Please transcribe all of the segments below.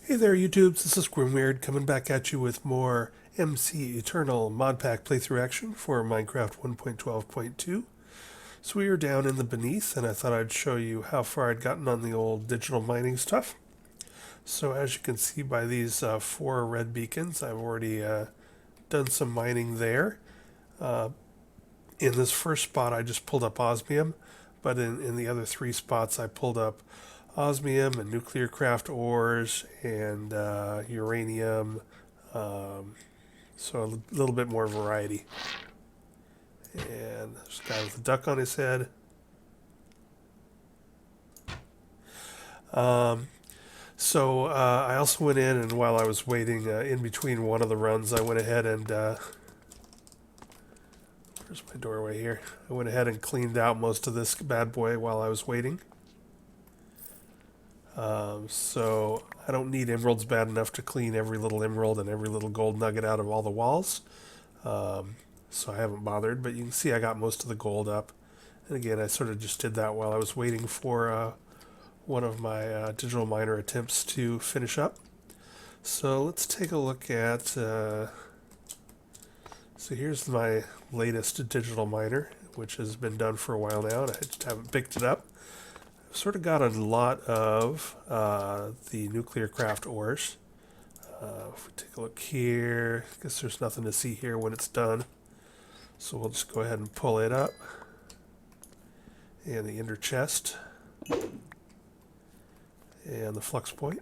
Hey there, YouTubes. This is Grimweird coming back at you with more MC Eternal mod pack playthrough action for Minecraft 1.12.2. So we are down in the Beneath, and I thought I'd show you how far I'd gotten on the old digital mining stuff. So as you can see by these four red beacons, I've already done some mining there. Uh, in this first spot, I just pulled up osmium, but in the other three spots, I pulled up osmium and Nuclearcraft ores and uranium. Um, so a little bit more variety. And there's a guy with a duck on his head. Um, I also went in, and while I was waiting in between one of the runs, I went ahead and where's my doorway here? I went ahead and cleaned out most of this bad boy while I was waiting. So I don't need emeralds bad enough to clean every little emerald and every little gold nugget out of all the walls. So I haven't bothered, but you can see I got most of the gold up. And again, I sort of just did that while I was waiting for one of my digital miner attempts to finish up. So let's take a look at, so here's my latest digital miner, which has been done for a while now, and I just haven't picked it up. Sort of got a lot of the Nuclearcraft ores. If we take a look here, I guess there's nothing to see here when it's done. So we'll just go ahead and pull it up. And the ender chest. And the flux point.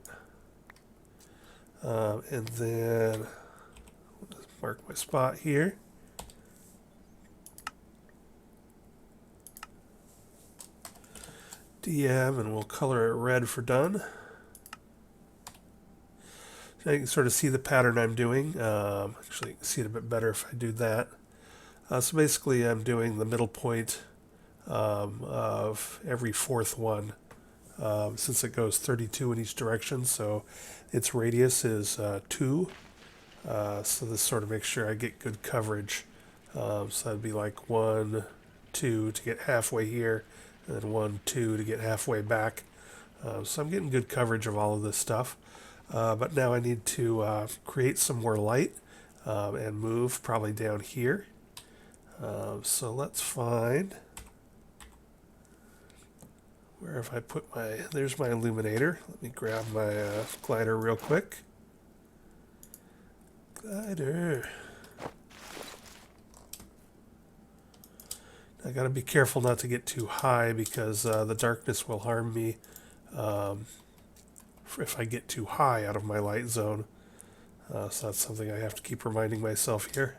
And then I'll just mark my spot here. DM, and we'll color it red for done. So you can sort of see the pattern I'm doing. Actually, you can see it a bit better if I do that. So basically, I'm doing the middle point of every fourth one, since it goes 32 in each direction. So its radius is 2. So this sort of makes sure I get good coverage. So that'd be like 1, 2 to get halfway here, and then 1, 2 to get halfway back. So I'm getting good coverage of all of this stuff. But now I need to create some more light and move probably down here. So let's find, where have I put my, there's my illuminator. Let me grab my glider real quick. Glider. I gotta be careful not to get too high because the darkness will harm me if I get too high out of my light zone. So that's something I have to keep reminding myself here.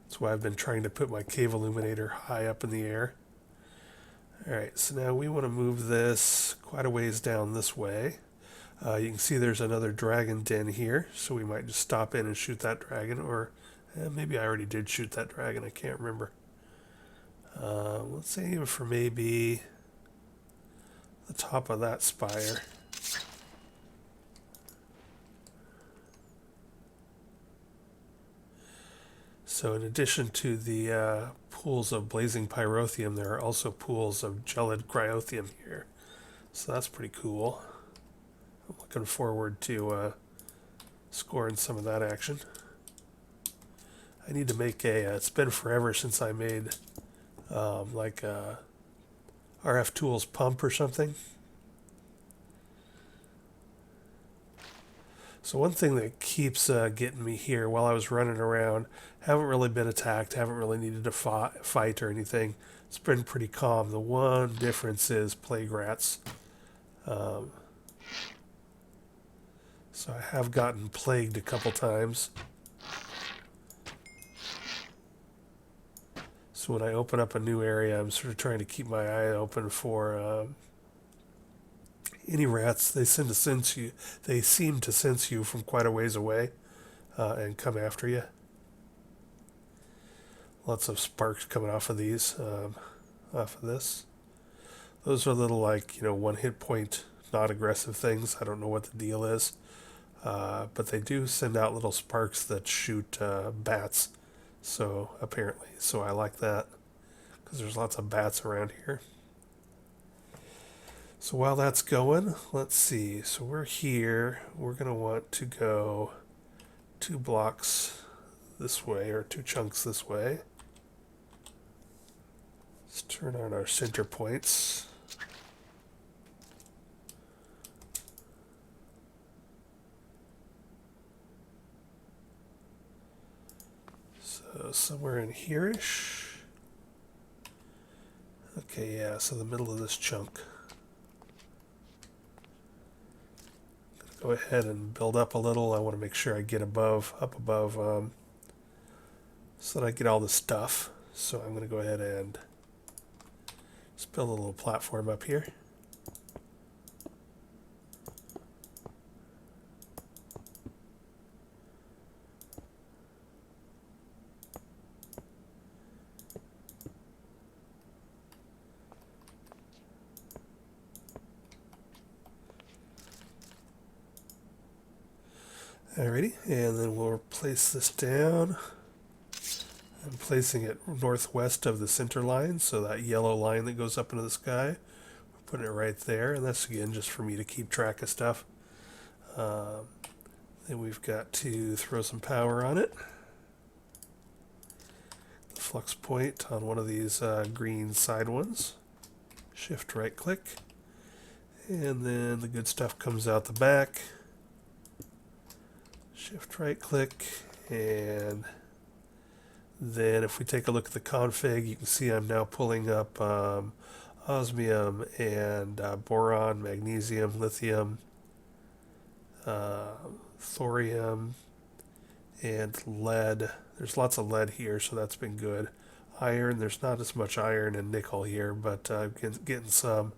That's why I've been trying to put my cave illuminator high up in the air. Alright, so now we want to move this quite a ways down this way. You can see there's another dragon den here, so we might just stop in and shoot that dragon, or maybe I already did shoot that dragon, I can't remember. Let's aim for maybe the top of that spire. So in addition to the pools of blazing pyrotheum, there are also pools of gelid cryotheum here. So that's pretty cool. I'm looking forward to scoring some of that action. I need to make a, it's been forever since I made like a RF Tools pump or something. So one thing that keeps getting me here while I was running around, haven't really been attacked, haven't really needed to fight or anything. It's been pretty calm. The one difference is plague rats. So I have gotten plagued a couple times. So when I open up a new area, I'm sort of trying to keep my eye open for any rats. They seem to sense you. They seem to sense you from quite a ways away and come after you. Lots of sparks coming off of these, off of this. Those are little, like, one hit point, not aggressive things. I don't know what the deal is, but they do send out little sparks that shoot bats. So apparently, so I like that because there's lots of bats around here. So while that's going, let's see. So we're here. We're going to want to go 2 blocks this way, or 2 chunks this way. Let's turn on our center points. So somewhere in here-ish. Okay, yeah, so the middle of this chunk. Go ahead and build up a little. I want to make sure I get up above, so that I get all the stuff. So I'm going to go ahead and just build a little platform up here. Alrighty, and then we'll place this down. I'm placing it northwest of the center line, so that yellow line that goes up into the sky, we're putting it right there, and that's again just for me to keep track of stuff. Then we've got to throw some power on it. The flux point on one of these green side ones. Shift right click, and then the good stuff comes out the back. Shift right click, and then if we take a look at the config, you can see I'm now pulling up osmium and boron, magnesium, lithium, thorium, and lead. There's lots of lead here, so that's been good. Iron, there's not as much iron and nickel here, but getting some.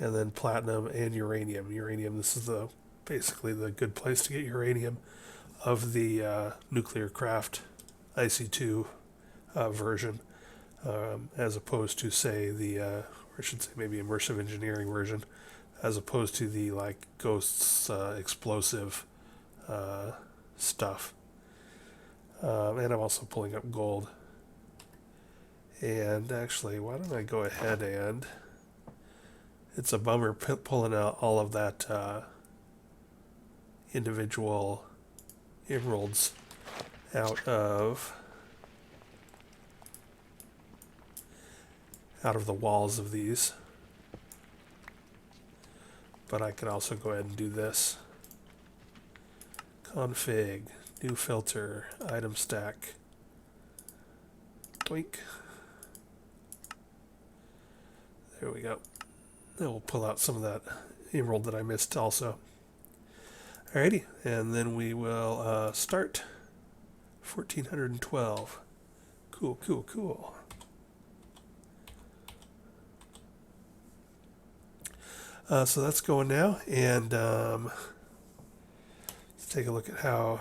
And then platinum and uranium. Uranium, this is basically the good place to get uranium of the Nuclearcraft IC2 version, as opposed to, say, or I should say maybe immersive engineering version, as opposed to the like Ghosts explosive stuff. And I'm also pulling up gold. And actually, why don't I go ahead and... It's a bummer pulling out all of that individual emeralds out of the walls of these. But I can also go ahead and do this. Config, new filter, item stack. Boink. There we go. Then we'll pull out some of that emerald that I missed also. Alrighty, and then we will start 1412. Cool, cool, cool. So that's going now, and let's take a look at how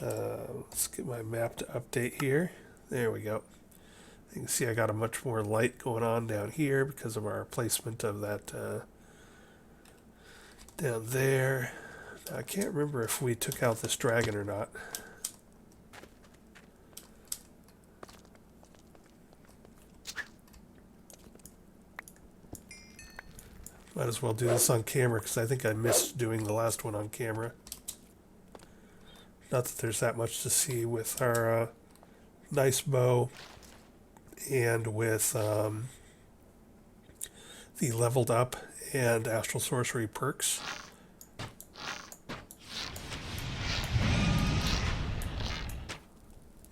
let's get my map to update here. There we go. You can see I got a much more light going on down here because of our placement of that down there. Now, I can't remember if we took out this dragon or not. Might as well do this on camera because I think I missed doing the last one on camera. Not that there's that much to see with our nice bow and with the leveled up and astral sorcery perks.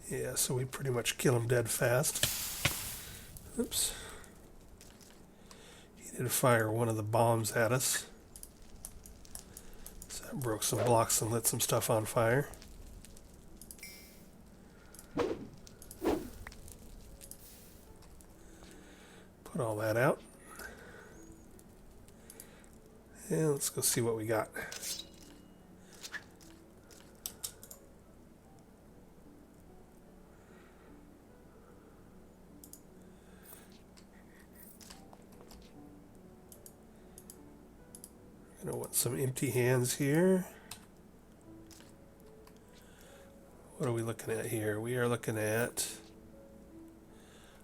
Yeah, so we pretty much kill him dead fast. Oops. He did fire one of the bombs at us. So that broke some blocks and lit some stuff on fire. Put all that out. And let's go see what we got. Gonna want some empty hands here. What what are we looking at here? We are looking at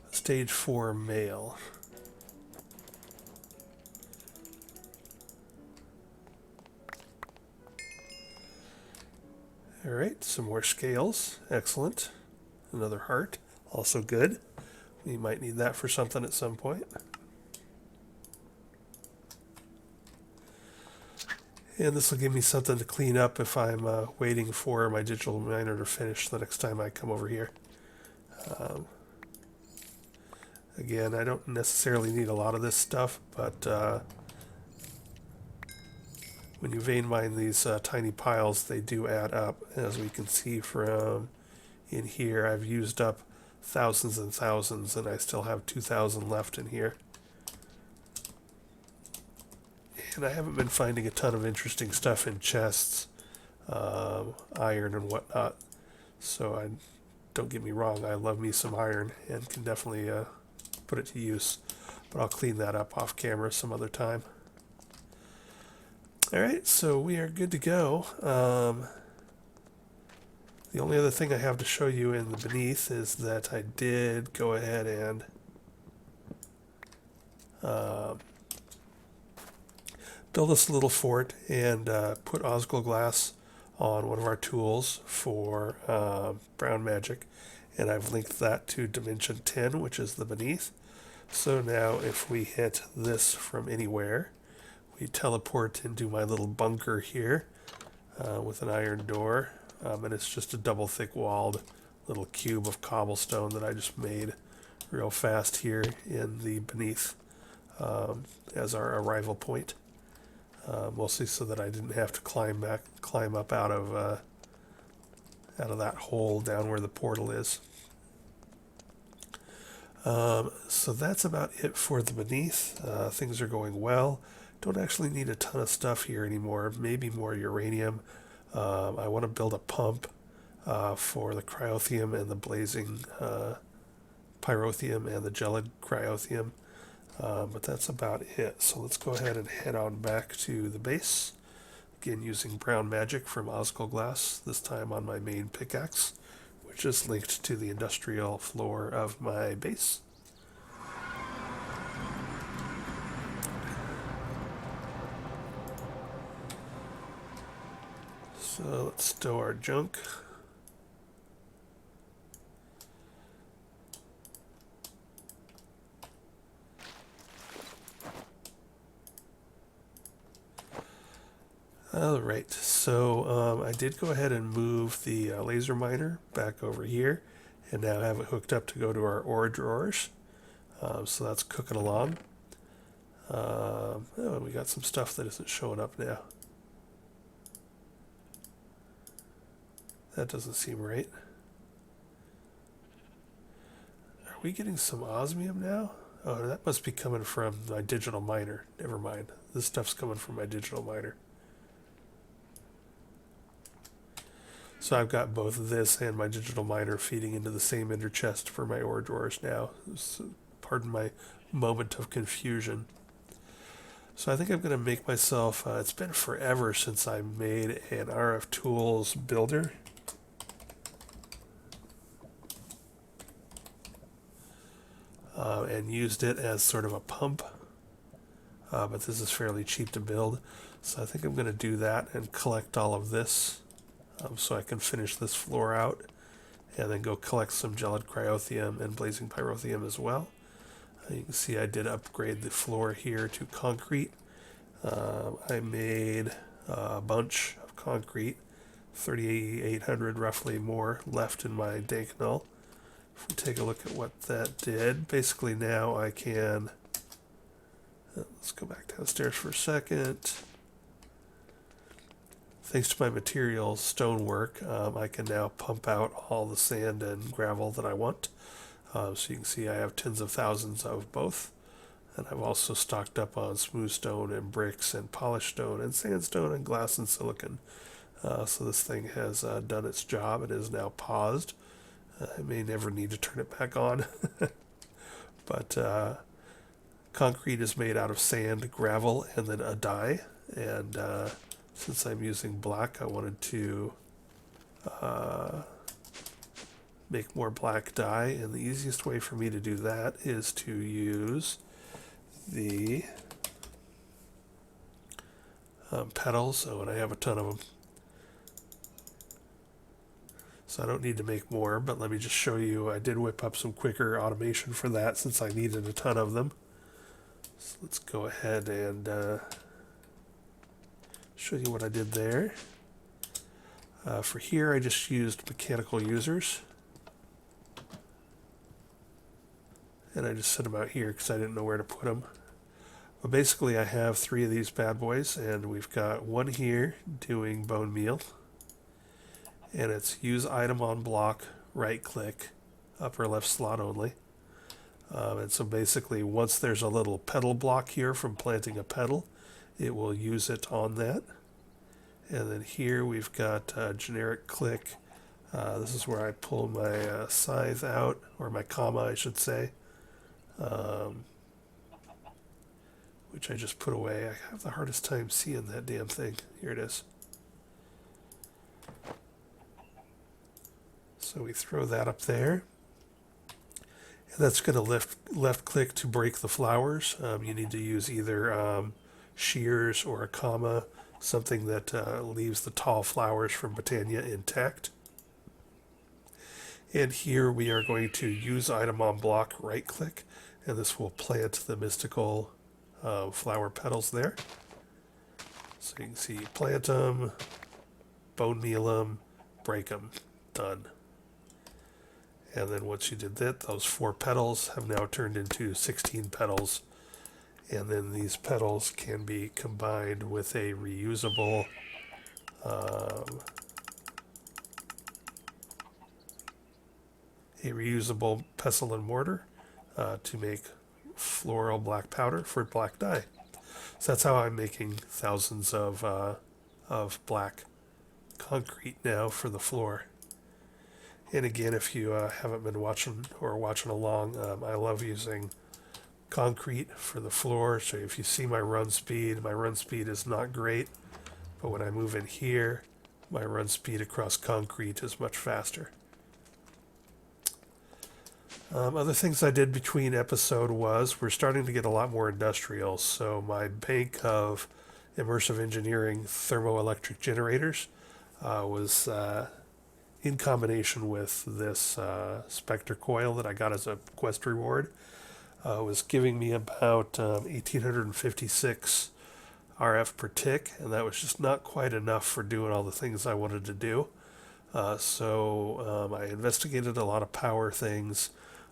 stage 4 male. Alright, some more scales. Excellent. Another heart. Also good. We might need that for something at some point. And this will give me something to clean up if I'm waiting for my digital miner to finish the next time I come over here. Again, I don't necessarily need a lot of this stuff, but when you vein mine these tiny piles, they do add up. As we can see from in here, I've used up thousands and thousands, and I still have 2,000 left in here. And I haven't been finding a ton of interesting stuff in chests, iron and whatnot. So don't get me wrong, I love me some iron and can definitely put it to use. But I'll clean that up off camera some other time. Alright, so we are good to go. The only other thing I have to show you in the beneath is that I did go ahead and build this little fort and put Osgil glass on one of our tools for brown magic, and I've linked that to dimension 10, which is the beneath. So now if we hit this from anywhere, we teleport into my little bunker here with an iron door, and it's just a double thick walled little cube of cobblestone that I just made real fast here in the beneath as our arrival point. Mostly so that I didn't have to climb up out of that hole down where the portal is. So that's about it for the beneath. Things are going well. Don't actually need a ton of stuff here anymore. Maybe more uranium. I want to build a pump for the cryotheum and the blazing pyrotheum and the gelid cryotheum. But that's about it. So let's go ahead and head on back to the base. Again, using brown magic from Osgil glass, this time on my main pickaxe, which is linked to the industrial floor of my base. So let's stow our junk. Alright, so I did go ahead and move the laser miner back over here and now have it hooked up to go to our ore drawers. So that's cooking along. Oh, we got some stuff that isn't showing up now. That doesn't seem right. Are we getting some osmium now? Oh, that must be coming from my digital miner. Never mind. This stuff's coming from my digital miner. So I've got both this and my digital miner feeding into the same ender chest for my ore drawers now. So, pardon my moment of confusion. So I think I'm going to make myself, it's been forever since I made an RF Tools builder. And used it as sort of a pump. But this is fairly cheap to build. So I think I'm going to do that and collect all of this. So I can finish this floor out and then go collect some gelid cryotheum and blazing pyrotheum as well. You can see I did upgrade the floor here to concrete. I made a bunch of concrete, 3,800 roughly more left in my dank null. If we take a look at what that did, basically now I can, let's go back downstairs for a second. Thanks to my materials stonework, I can now pump out all the sand and gravel that I want. So you can see I have tens of thousands of both. And I've also stocked up on smooth stone and bricks and polished stone and sandstone and glass and silicon. So this thing has done its job. It is now paused. I may never need to turn it back on. But concrete is made out of sand, gravel, and then a dye. And since I'm using black, I wanted to make more black dye, and the easiest way for me to do that is to use the petals. Oh, and I have a ton of them, so I don't need to make more, but let me just show you. I did whip up some quicker automation for that since I needed a ton of them. So let's go ahead and show you what I did there. For here, I just used mechanical users. And I just set them out here because I didn't know where to put them. But basically, I have 3 of these bad boys, and we've got one here doing bone meal. And it's use item on block, right click, upper left slot only. And so basically, once there's a little petal block here from planting a petal, it will use it on that. And then here we've got generic click. This is where I pull my scythe out, or my comma, I should say, which I just put away. I have the hardest time seeing that damn thing. Here it is. So we throw that up there. And that's going to left click to break the flowers. You need to use either shears or a comma, something that leaves the tall flowers from Botania intact. And here we are going to use item on block, right click, and this will plant the mystical flower petals there. So you can see, plant them, bone meal them, break them, done. And then once you did that, those 4 petals have now turned into 16 petals. And then these petals can be combined with a reusable pestle and mortar to make floral black powder for black dye. So that's how I'm making thousands of black concrete now for the floor. And again, if you haven't been watching along, I love using concrete for the floor. So if you see my run speed is not great, but when I move in here, my run speed across concrete is much faster. Other things I did between episode was we're starting to get a lot more industrial. So my bank of immersive engineering thermoelectric generators was in combination with this Spectre coil that I got as a quest reward, was giving me about 1856 RF per tick, and that was just not quite enough for doing all the things I wanted to do. So I investigated a lot of power things,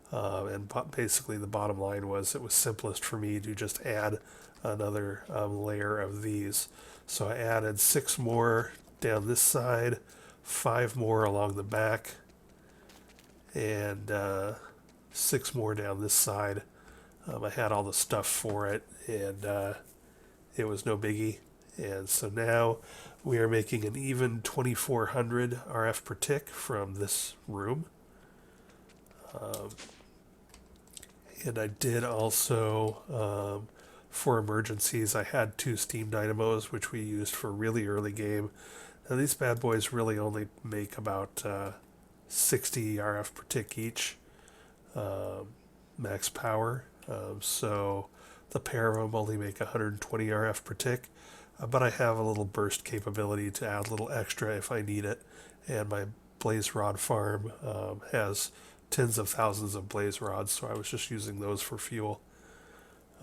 and basically the bottom line was it was simplest for me to just add another layer of these. So I added 6 more down this side, 5 more along the back, and 6 more down this side. I had all the stuff for it, and it was no biggie. And so now we are making an even 2400 RF per tick from this room. And I did also, for emergencies, I had 2 steam dynamos, which we used for really early game. Now these bad boys really only make about 60 RF per tick each, max power. So the pair of them only make 120 RF per tick, but I have a little burst capability to add a little extra if I need it. And my blaze rod farm has tens of thousands of blaze rods, so I was just using those for fuel.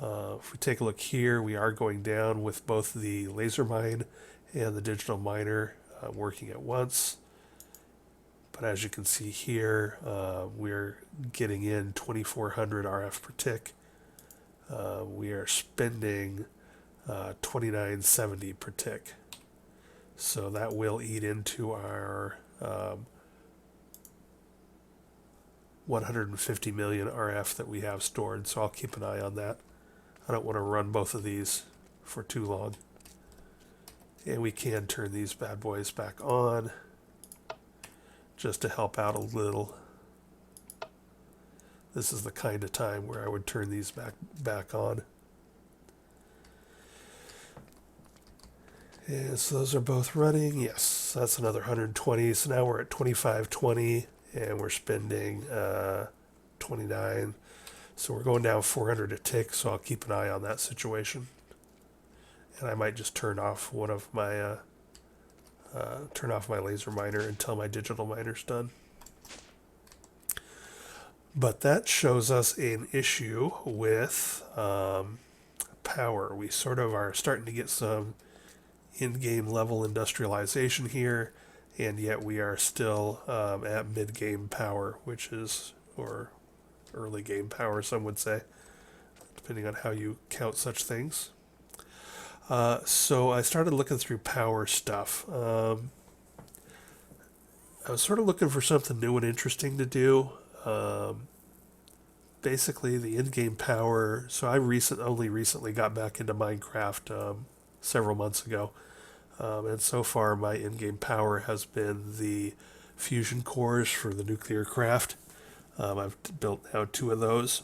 If we take a look here, we are going down with both the laser mine and the digital miner working at once. But as you can see here, we're getting in 2400 RF per tick. We are spending 2970 per tick. So that will eat into our 150 million RF that we have stored. So I'll keep an eye on that. I don't want to run both of these for too long. And we can turn these bad boys back on just to help out a little. This is the kind of time where I would turn these back on. And so those are both running. Yes, that's another 120. So now we're at 2520, and we're spending 29. So we're going down 400 a tick, so I'll keep an eye on that situation. And I might just turn off one of my turn off my laser miner until my digital miner's done. But that shows us an issue with power. We sort of are starting to get some in-game level industrialization here, and yet we are still at mid-game power, which is, or early game power, some would say, depending on how you count such things. So I started looking through power stuff. I was sort of looking for something new and interesting to do. Basically, the in-game power. So I only recently got back into Minecraft several months ago, and so far my in-game power has been the fusion cores for the Nuclearcraft. I've built now 2 of those.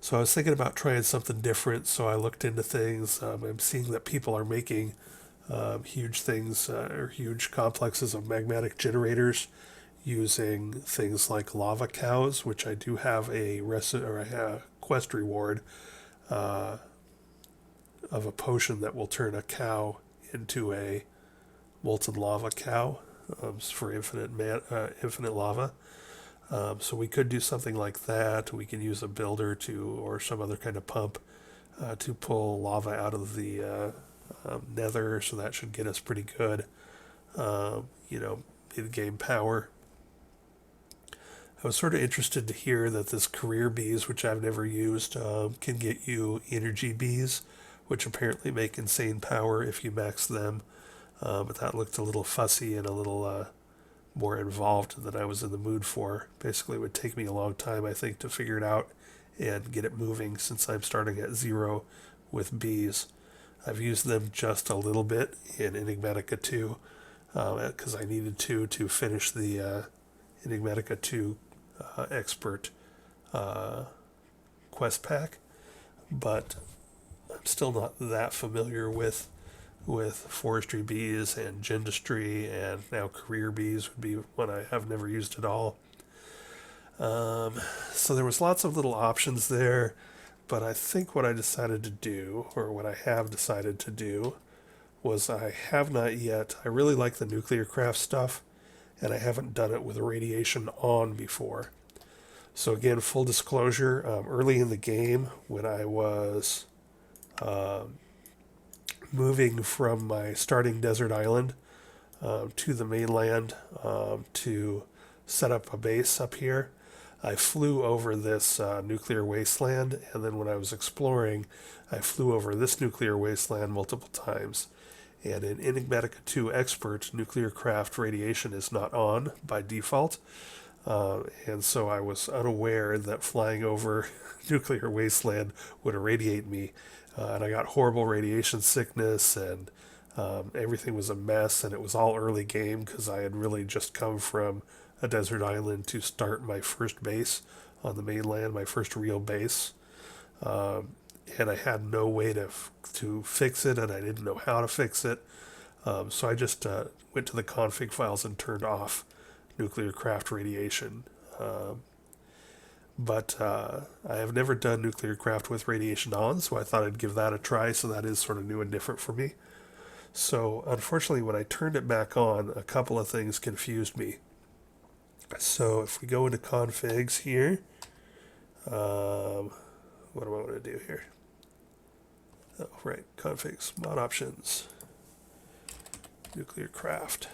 So I was thinking about trying something different, so I looked into things. I'm seeing that people are making huge things or huge complexes of magmatic generators using things like lava cows, which I do have a quest reward of a potion that will turn a cow into a molten lava cow for infinite lava. So we could do something like that. We can use a builder or some other kind of pump to pull lava out of the nether, so that should get us pretty good, in-game power. I was sort of interested to hear that this career bees, which I've never used, can get you energy bees, which apparently make insane power if you max them. But that looked a little fussy and a little more involved than I was in the mood for. Basically, it would take me a long time, I think, to figure it out and get it moving, since I'm starting at 0 with bees. I've used them just a little bit in Enigmatica 2 because I needed to finish the Enigmatica 2 expert quest pack, but I'm still not that familiar with forestry bees and gendistry, and now career bees would be one I have never used at all. So there was lots of little options there, but I think what I decided to do, or what I have decided to do, was I have not yet. I really like the Nuclearcraft stuff, and I haven't done it with radiation on before. So again, full disclosure, early in the game, when I was moving from my starting desert island to the mainland to set up a base up here, I flew over this nuclear wasteland, and then when I was exploring, I flew over this nuclear wasteland multiple times. And in Enigmatica 2 Expert, Nuclearcraft radiation is not on by default, and so I was unaware that flying over nuclear wasteland would irradiate me, and I got horrible radiation sickness, and everything was a mess, and it was all early game because I had really just come from a desert island to start my first base on the mainland, my first real base, and I had no way to fix it, and I didn't know how to fix it, so I just went to the config files and turned off Nuclearcraft radiation. But I have never done Nuclearcraft with radiation on, so I thought I'd give that a try, so that is sort of new and different for me. So unfortunately, when I turned it back on, a couple of things confused me. So if we go into configs here, what do I want to do here? Oh, right, configs, mod options, Nuclearcraft,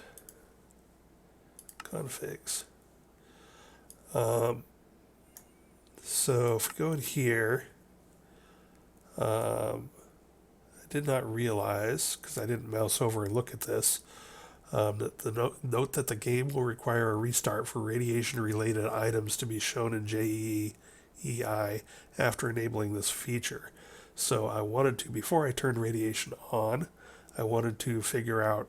configs. So if we go in here, I did not realize, because I didn't mouse over and look at this, that the note that the game will require a restart for radiation-related items to be shown in JEI after enabling this feature. So I wanted to, before I turned radiation on, I wanted to figure out,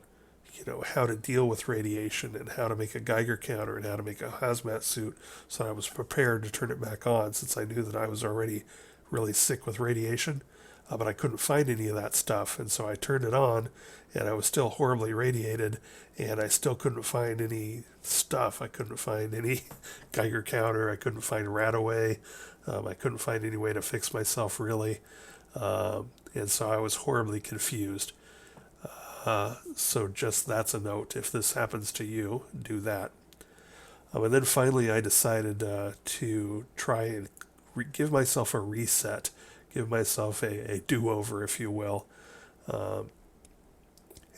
how to deal with radiation and how to make a Geiger counter and how to make a hazmat suit, so I was prepared to turn it back on, since I knew that I was already really sick with radiation. but I couldn't find any of that stuff. And so I turned it on, and I was still horribly radiated, and I still couldn't find any stuff. I couldn't find any Geiger counter. I couldn't find Radaway. I couldn't find any way to fix myself, really. And so I was horribly confused. So just that's a note. If this happens to you, do that. And then finally I decided to try and give myself a reset, give myself a do-over, if you will.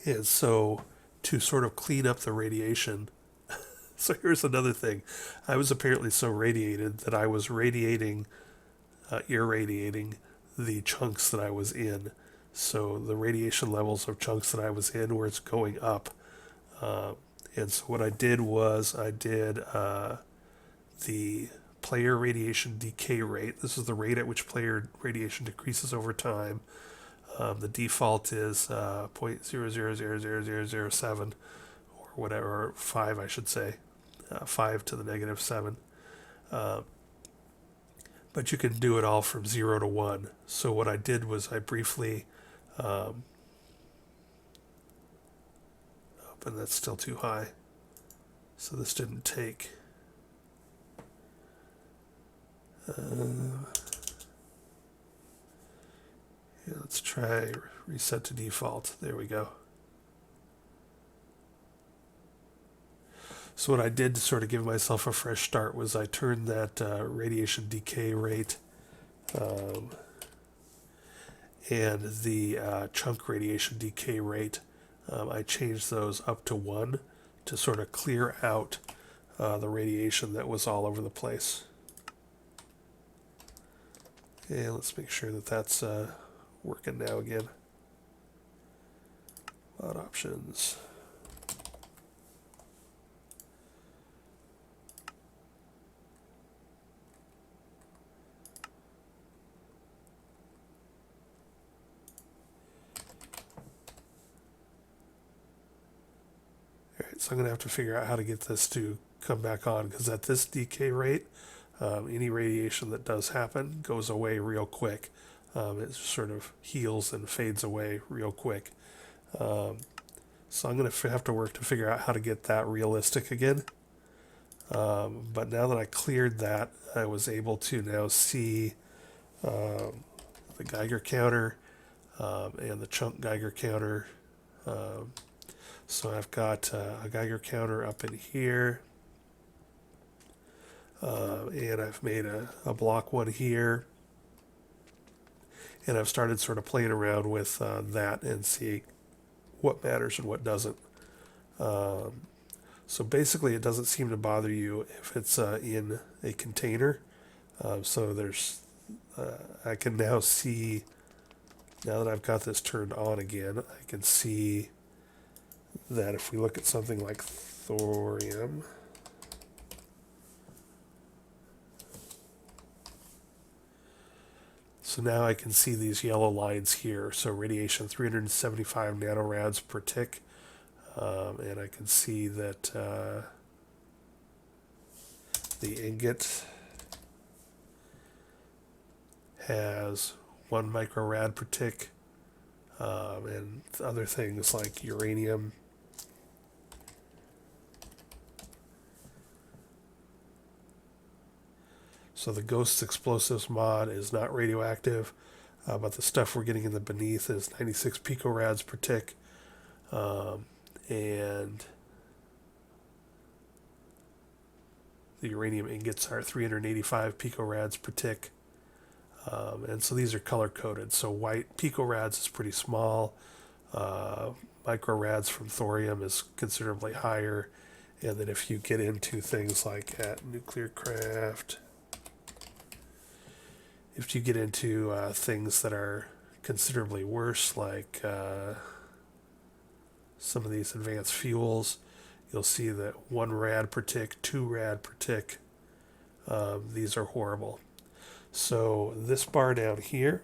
And so to sort of clean up the radiation. So here's another thing. I was apparently so radiated that I was irradiating the chunks that I was in. So the radiation levels of chunks that I was in were going up. And so what I did was I did the player radiation decay rate. This is the rate at which player radiation decreases over time. The default is 0.000007 or whatever, or 5 I should say, 5 to the negative 7. But you can do it all from 0 to 1. So what I did was I briefly, and that's still too high. So this didn't take. Yeah, let's try reset to default. There we go. So what I did to sort of give myself a fresh start was I turned that radiation decay rate and the chunk radiation decay rate, I changed those up to 1 to sort of clear out the radiation that was all over the place. And let's make sure that that's working now again. Mod options. Alright, so I'm going to have to figure out how to get this to come back on, because at this decay rate, any radiation that does happen goes away real quick. It sort of heals and fades away real quick. So I'm going to have to work to figure out how to get that realistic again. But now that I cleared that, I was able to now see the Geiger counter and the chunk Geiger counter. So I've got a Geiger counter up in here. And I've made a block one here. And I've started sort of playing around with that and see what matters and what doesn't. So basically it doesn't seem to bother you if it's in a container. So there's, I can now see, now that I've got this turned on again, I can see that if we look at something like thorium, so now I can see these yellow lines here. So radiation 375 nanorads per tick. And I can see that the ingot has 1 microrad per tick. And other things like uranium. So the Ghosts Explosives mod is not radioactive, but the stuff we're getting in the beneath is 96 picorads per tick. And the uranium ingots are 385 picorads per tick. And so these are color coded. So white picorads is pretty small. Microrads from thorium is considerably higher. And then if you get into things like at Nuclearcraft, if you get into things that are considerably worse, like some of these advanced fuels, you'll see that 1 rad per tick, 2 rad per tick. These are horrible. So this bar down here,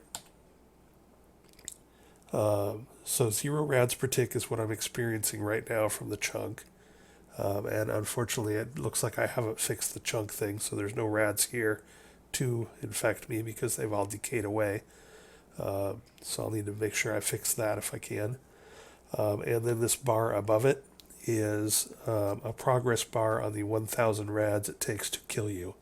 so 0 rads per tick is what I'm experiencing right now from the chunk. And unfortunately, it looks like I haven't fixed the chunk thing, so there's no rads here to infect me because they've all decayed away. So I'll need to make sure I fix that if I can. And then this bar above it is a progress bar on the 1,000 rads it takes to kill you.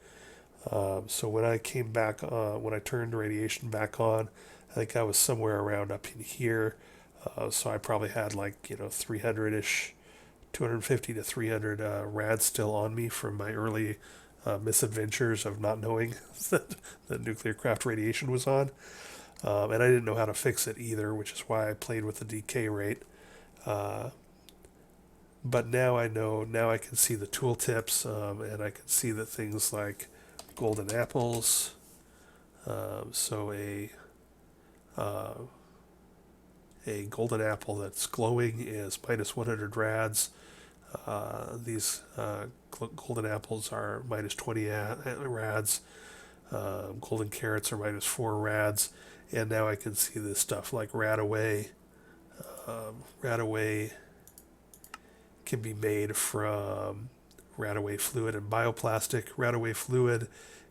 So when I came back on, when I turned radiation back on, I think I was somewhere around up in here. So I probably had like, 300-ish, 250 to 300 rads still on me from my early misadventures of not knowing that Nuclearcraft radiation was on. And I didn't know how to fix it either, which is why I played with the decay rate. Uh, but now I know, now I can see the tooltips, and I can see that things like golden apples, so uh, a golden apple that's glowing is minus 100 rads. These golden apples are minus 20 rads. Golden carrots are minus 4 rads. And now I can see this stuff like Radaway. Radaway can be made from Radaway fluid and bioplastic. Radaway fluid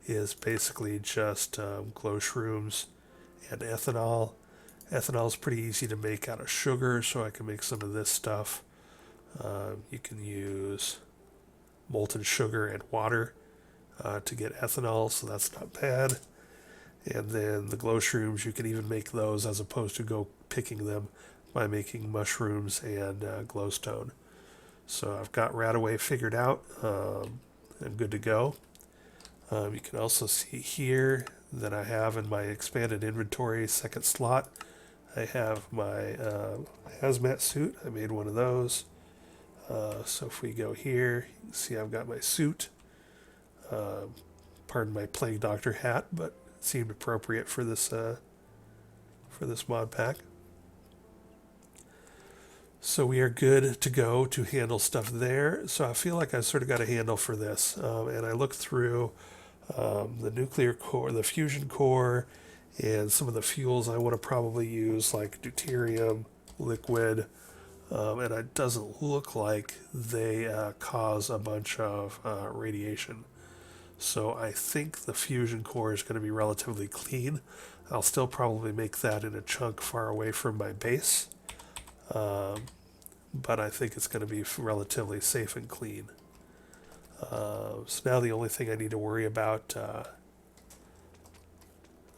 is basically just glow shrooms and ethanol. Ethanol is pretty easy to make out of sugar, so I can make some of this stuff. You can use molten sugar and water to get ethanol, so that's not bad. And then the glow shrooms, you can even make those as opposed to go picking them by making mushrooms and glowstone. So I've got Radaway figured out. I'm good to go. You can also see here that I have in my expanded inventory second slot, I have my hazmat suit. I made one of those. So if we go here, you can see I've got my suit. Pardon my Plague Doctor hat, but it seemed appropriate for this mod pack. So we are good to go to handle stuff there. So I feel like I sort of got a handle for this. And I looked through the nuclear core, the fusion core, and some of the fuels I want to probably use, like deuterium, liquid, and it doesn't look like they cause a bunch of radiation. So I think the fusion core is going to be relatively clean. I'll still probably make that in a chunk far away from my base. But I think it's going to be relatively safe and clean. So now the only thing I need to worry about,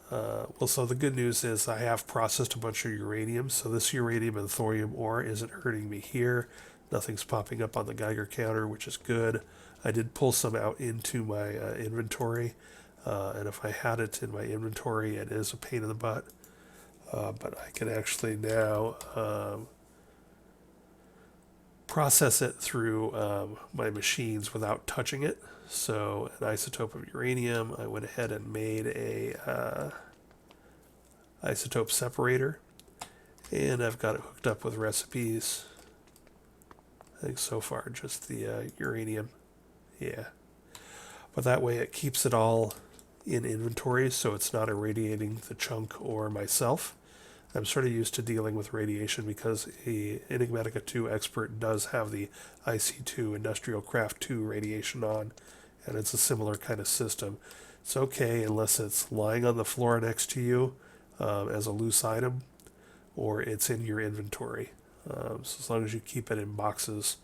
so the good news is I have processed a bunch of uranium, so this uranium and thorium ore isn't hurting me here. Nothing's popping up on the Geiger counter, which is good. I did pull some out into my inventory, and if I had it in my inventory, it is a pain in the butt. But I can actually now process it through my machines without touching it. So an isotope of uranium, I went ahead and made a isotope separator, and I've got it hooked up with recipes. I think so far just the uranium. Yeah. But that way it keeps it all in inventory, so it's not irradiating the chunk or myself. I'm sort of used to dealing with radiation because a Enigmatica 2 expert does have the IC2 Industrialcraft 2 radiation on, and it's a similar kind of system. It's okay unless it's lying on the floor next to you as a loose item, or it's in your inventory. So as long as you keep it in boxes,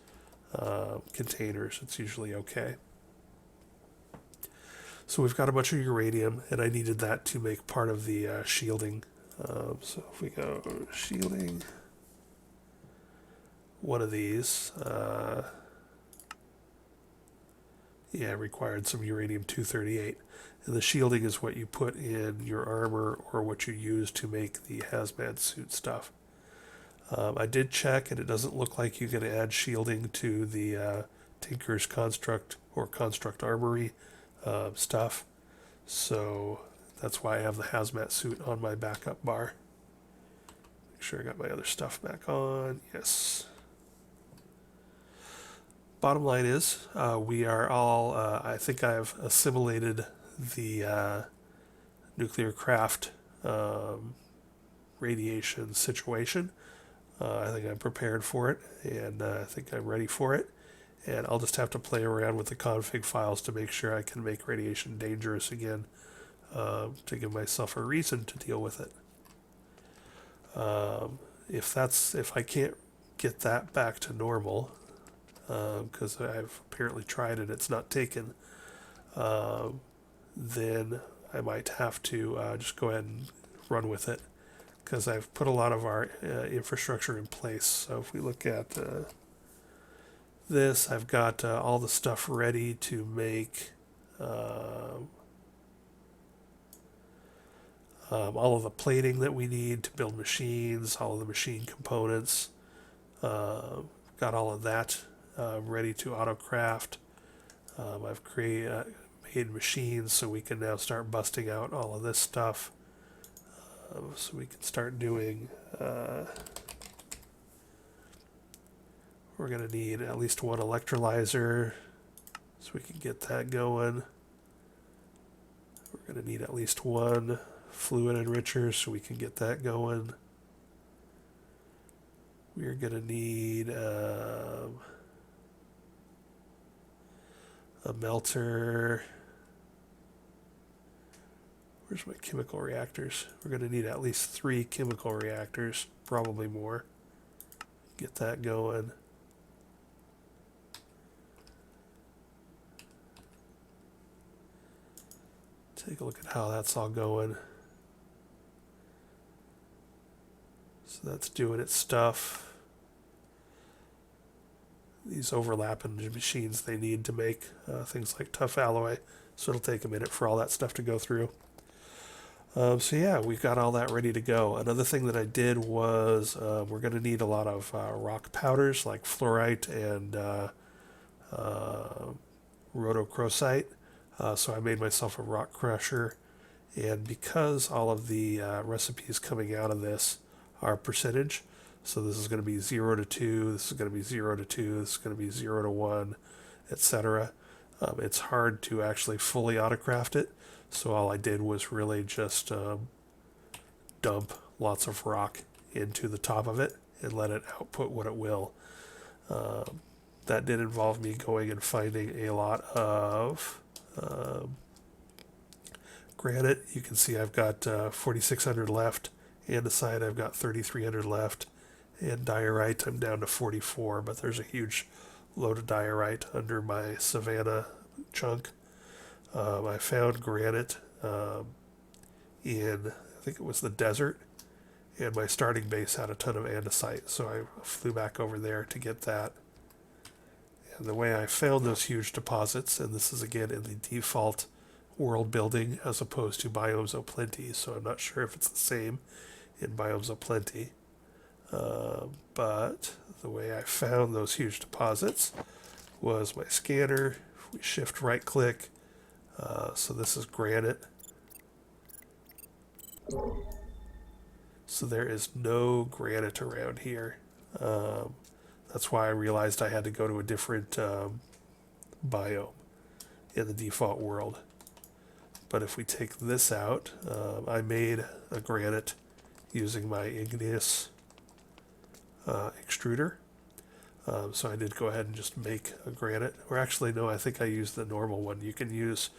containers, it's usually okay. So we've got a bunch of uranium, and I needed that to make part of the shielding. So if we go shielding, one of these, required some uranium-238. And the shielding is what you put in your armor or what you use to make the hazmat suit stuff. I did check, and it doesn't look like you can add shielding to the Tinker's Construct or Construct Armory stuff. So that's why I have the hazmat suit on my backup bar. Make sure I got my other stuff back on. Yes. Bottom line is, we are all, I think I've assimilated the Nuclearcraft radiation situation. I think I'm prepared for it, and I think I'm ready for it. And I'll just have to play around with the config files to make sure I can make radiation dangerous again, to give myself a reason to deal with it. If I can't get that back to normal, because I've apparently tried it, it's not taken, then I might have to just go ahead and run with it, because I've put a lot of our infrastructure in place. So if we look at this, I've got all the stuff ready to make all of the plating that we need to build machines, all of the machine components. Got all of that ready to autocraft. I've made machines so we can now start busting out all of this stuff. So we can start doing. We're going to need at least one electrolyzer so we can get that going. We're going to need at least one fluid enricher so we can get that going. We're going to need a melter. Where's my chemical reactors? We're going to need at least 3 chemical reactors, probably more. Get that going. Take a look at how that's all going. So that's doing its stuff. These overlapping machines they need to make things like tough alloy, so it'll take a minute for all that stuff to go through. So yeah, we've got all that ready to go. Another thing that I did was we're going to need a lot of rock powders like fluorite and rhodochrosite. So I made myself a rock crusher, and because all of the recipes coming out of this are percentage, so this is going to be 0 to 2, this is going to be 0 to 2, this is going to be 0 to 1, etc. It's hard to actually fully autocraft it, so all I did was really just dump lots of rock into the top of it and let it output what it will. That did involve me going and finding a lot of granite. You can see I've got 4,600 left. Andesite, I've got 3,300 left. And diorite, I'm down to 44, but there's a huge load of diorite under my savanna chunk. I found granite in, I think it was the desert, and my starting base had a ton of andesite, so I flew back over there to get that. And the way I found those huge deposits, and this is again in the default world building as opposed to Biomes O' Plenty, so I'm not sure if it's the same in Biomes O' Plenty. But the way I found those huge deposits was my scanner. If we shift right click, so this is granite. So there is no granite around here. That's why I realized I had to go to a different biome in the default world. But if we take this out, I made a granite using my igneous extruder. So I did go ahead and just make a granite. Or actually, no, I think I used the normal one. You can use,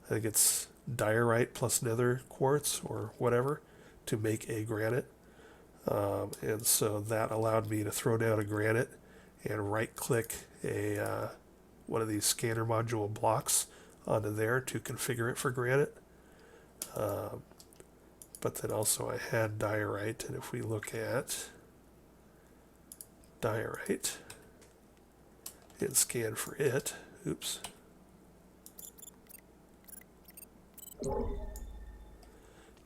I think it's diorite plus nether quartz or whatever to make a granite. And so that allowed me to throw down a granite and right click a one of these scanner module blocks onto there to configure it for granite. But then also I had diorite, and if we look at diorite and scan for it, oops,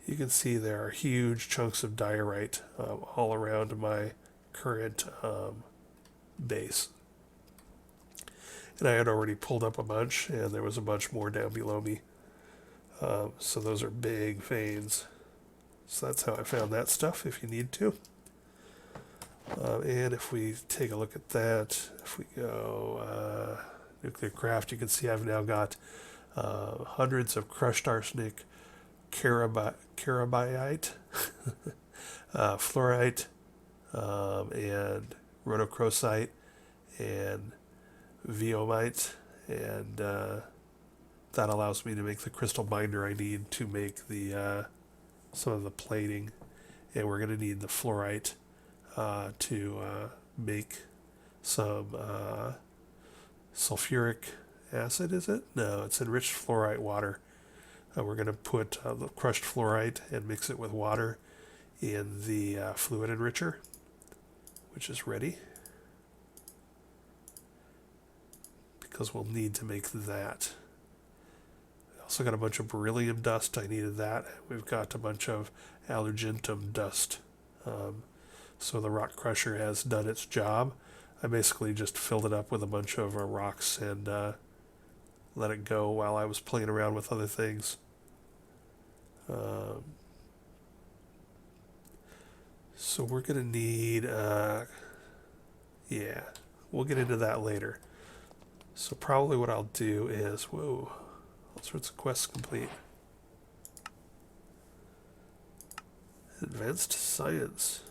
you can see there are huge chunks of diorite all around my current base. And I had already pulled up a bunch, and there was a bunch more down below me. So those are big veins. So that's how I found that stuff, if you need to. And if we take a look at that, if we go Nuclearcraft, you can see I've now got hundreds of crushed arsenic, carabiite, fluorite, and rhodochrosite, and viomite, and that allows me to make the crystal binder I need to make the some of the plating and we're going to need the fluorite to make some sulfuric acid, is it? No, it's enriched fluorite water. We're going to put the crushed fluorite and mix it with water in the fluid enricher, which is ready, because we'll need to make that. Also got a bunch of beryllium dust. I needed that. We've got a bunch of alugintum dust. So the rock crusher has done its job. I basically just filled it up with a bunch of rocks and let it go while I was playing around with other things. So we're going to need, yeah, we'll get into that later. So probably what I'll do is, whoa, all sorts of quests complete. Advanced science.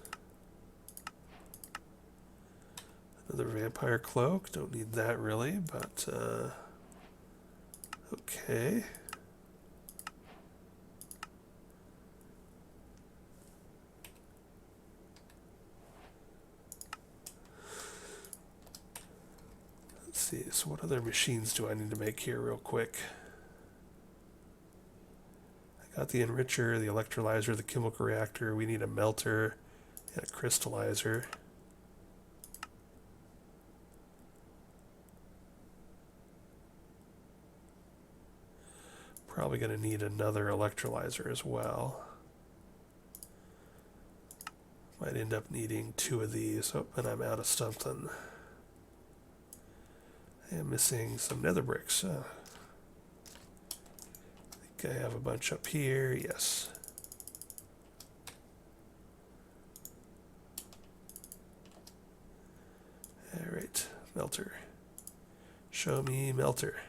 Another vampire cloak. Don't need that really, but okay. Let's see. So what other machines do I need to make here real quick? I got the enricher, the electrolyzer, the chemical reactor. We need a melter and a crystallizer. Probably going to need another electrolyzer as well. Might end up needing 2 of these. Oh, and I'm out of something. I am missing some nether bricks. I think I have a bunch up here. Yes. Alright, melter. Show me melter.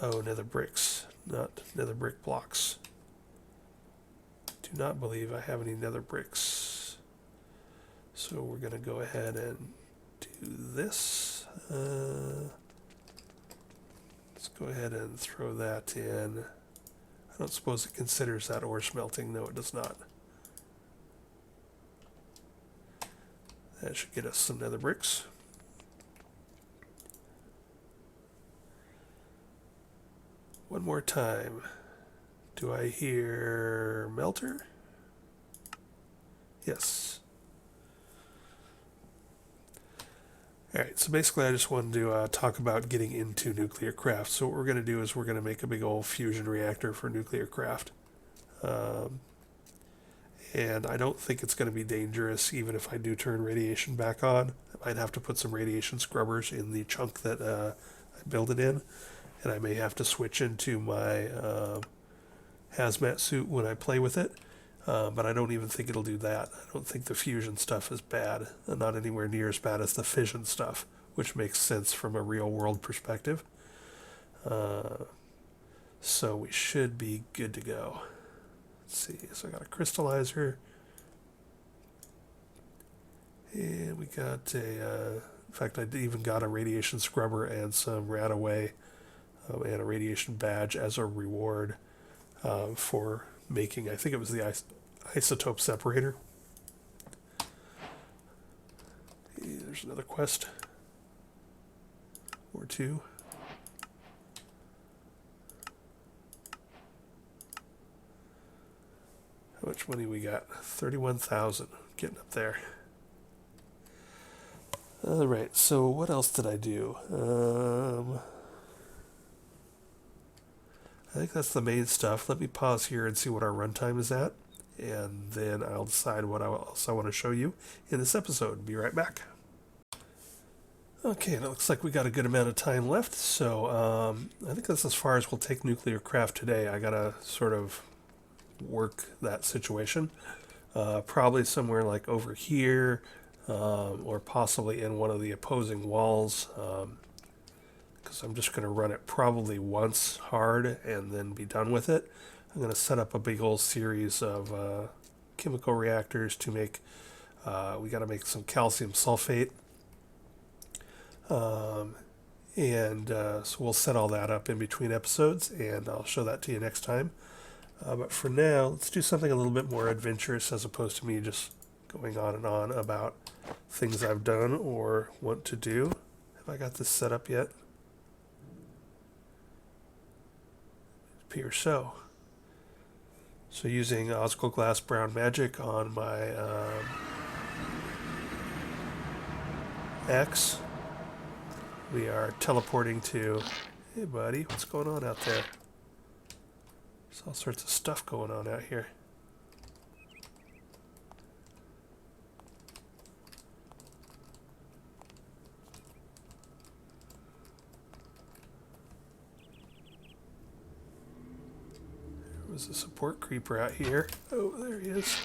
Oh, nether bricks, not nether brick blocks. Do not believe I have any nether bricks. So we're going to go ahead and do this. Let's go ahead and throw that in. I don't suppose it considers that ore smelting. No, it does not. That should get us some nether bricks. One more time. Do I hear melter? Yes. Alright, so basically I just wanted to talk about getting into Nuclearcraft. So what we're going to do is we're going to make a big old fusion reactor for Nuclearcraft. And I don't think it's going to be dangerous even if I do turn radiation back on. I might have to put some radiation scrubbers in the chunk that I build it in. And I may have to switch into my hazmat suit when I play with it. But I don't even think it'll do that. I don't think the fusion stuff is bad. Not anywhere near as bad as the fission stuff, which makes sense from a real world perspective. So we should be good to go. Let's see, so I got a crystallizer. And we got a, in fact I even got a radiation scrubber and some Radaway and a radiation badge as a reward for making, I think it was the isotope separator. There's another quest or 2. How much money we got? 31,000. Getting up there. Alright, so what else did I do? I think that's the main stuff. Let me pause here and see what our runtime is at, and then I'll decide what else I want to show you in this episode. Be right back. Okay, and it looks like we got a good amount of time left, so I think that's as far as we'll take Nuclearcraft today. I gotta sort of work that situation. Probably somewhere like over here, or possibly in one of the opposing walls, because I'm just going to run it probably once hard and then be done with it. I'm going to set up a big old series of chemical reactors to make, we got to make some calcium sulfate. So we'll set all that up in between episodes, and I'll show that to you next time. But for now, let's do something a little bit more adventurous as opposed to me just going on and on about things I've done or want to do. Have I got this set up yet? It appears so. So using Osco Glass Brown Magic on my X, we are teleporting to... Hey buddy, what's going on out there? There's all sorts of stuff going on out here. There was a support creeper out here. Oh, there he is.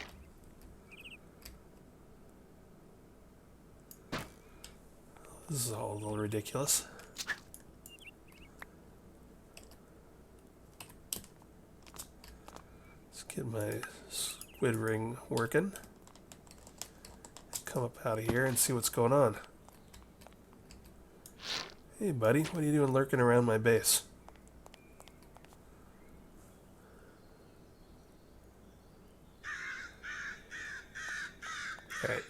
This is all a little ridiculous. Let's get my squid ring working. Come up out of here and see what's going on. Hey buddy, what are you doing lurking around my base? Alright.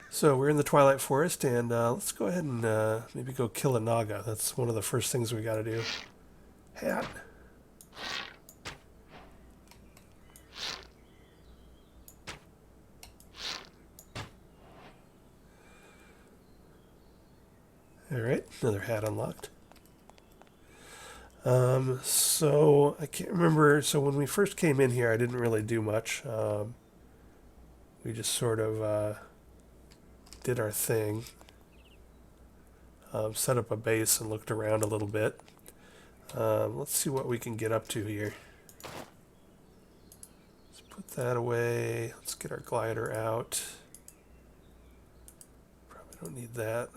So we're in the Twilight Forest, and let's go ahead and maybe go kill a Naga. That's one of the first things we gotta do. Hat. Alright, another hat unlocked. So I can't remember. So when we first came in here, I didn't really do much. We just sort of did our thing. Set up a base and looked around a little bit. Let's see what we can get up to here. Let's put that away. Let's get our glider out. Probably don't need that.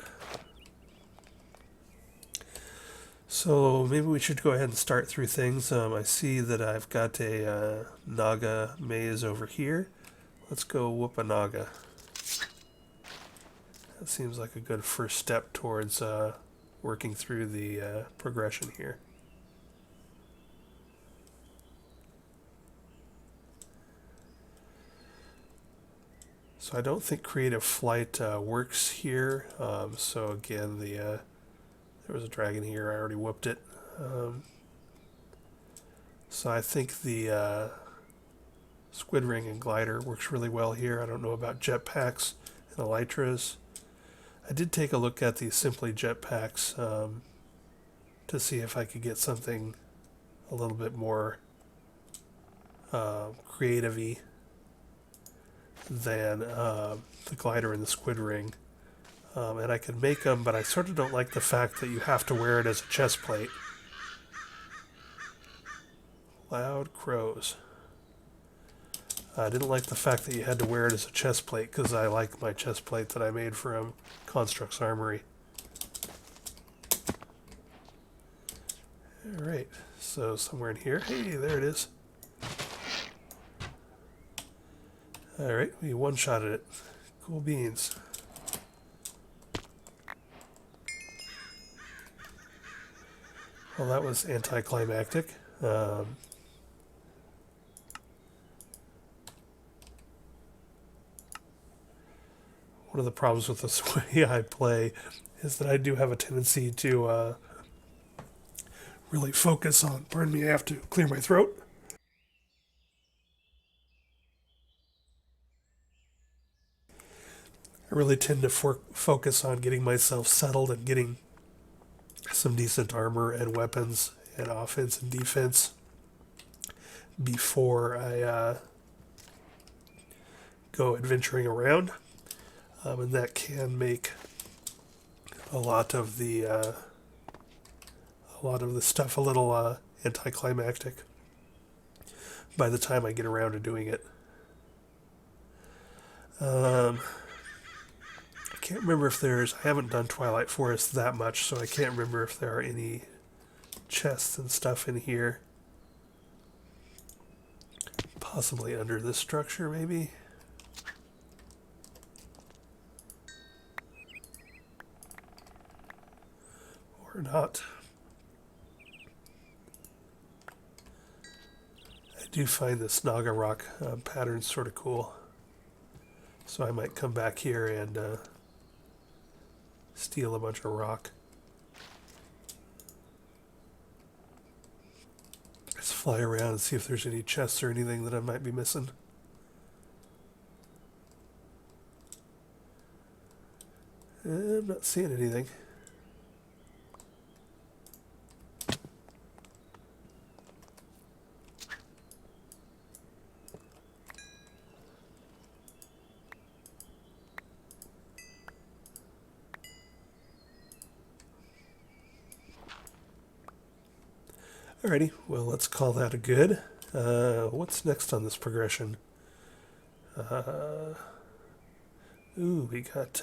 So maybe we should go ahead and start through things. I see that I've got a Naga Maze over here. Let's go whoop a Naga. That seems like a good first step towards working through the progression here. So I don't think Creative Flight works here. So again, there was a dragon here. I already whooped it. So I think the squid ring and glider works really well here. I don't know about jetpacks and elytras. I did take a look at the Simply jetpacks to see if I could get something a little bit more creative-y than the glider and the squid ring. And I could make them, but I sort of don't like the fact that you have to wear it as a chest plate. Loud crows. I didn't like the fact that you had to wear it as a chest plate because I like my chest plate that I made from Construct's Armory. Alright, so somewhere in here. Hey, there it is. Alright, we one-shotted it. Cool beans. Well, that was anticlimactic. One of the problems with this way I play is that I do have a tendency to really focus on... Pardon me, I have to clear my throat. I really tend to focus on getting myself settled and getting some decent armor and weapons and offense and defense before I go adventuring around. And that can make a lot of the stuff a little anticlimactic by the time I get around to doing it. I can't remember if I haven't done Twilight Forest that much, so I can't remember if there are any chests and stuff in here. Possibly under this structure, maybe? Or not. do find this Naga rock pattern sort of cool. So I might come back here and steal a bunch of rock. Just fly around and see if there's any chests or anything that I might be missing. I'm not seeing anything. Alrighty, well, let's call that a good. What's next on this progression? Ooh, we got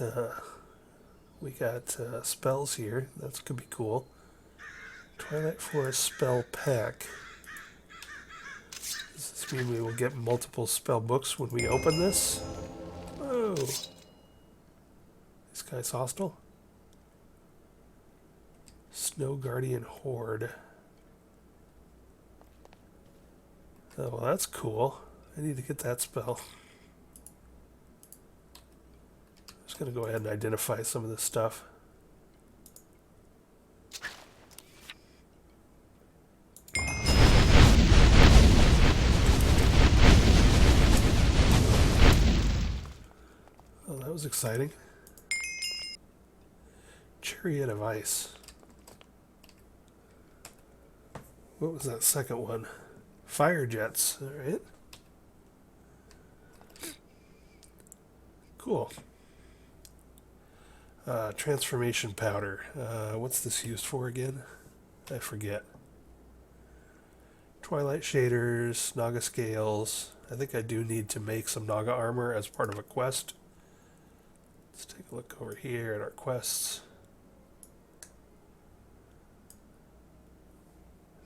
spells here. That could be cool. Twilight Forest spell pack. Does this mean we will get multiple spell books when we open this? Whoa. This guy's hostile. Snow Guardian Horde. Oh, well, that's cool. I need to get that spell. I'm just going to go ahead and identify some of this stuff. Oh, that was exciting. Chariot of Ice. What was that second one? Fire jets, all right. Cool. Transformation powder. What's this used for again? I forget. Twilight shaders, Naga scales. I think I do need to make some Naga armor as part of a quest. Let's take a look over here at our quests.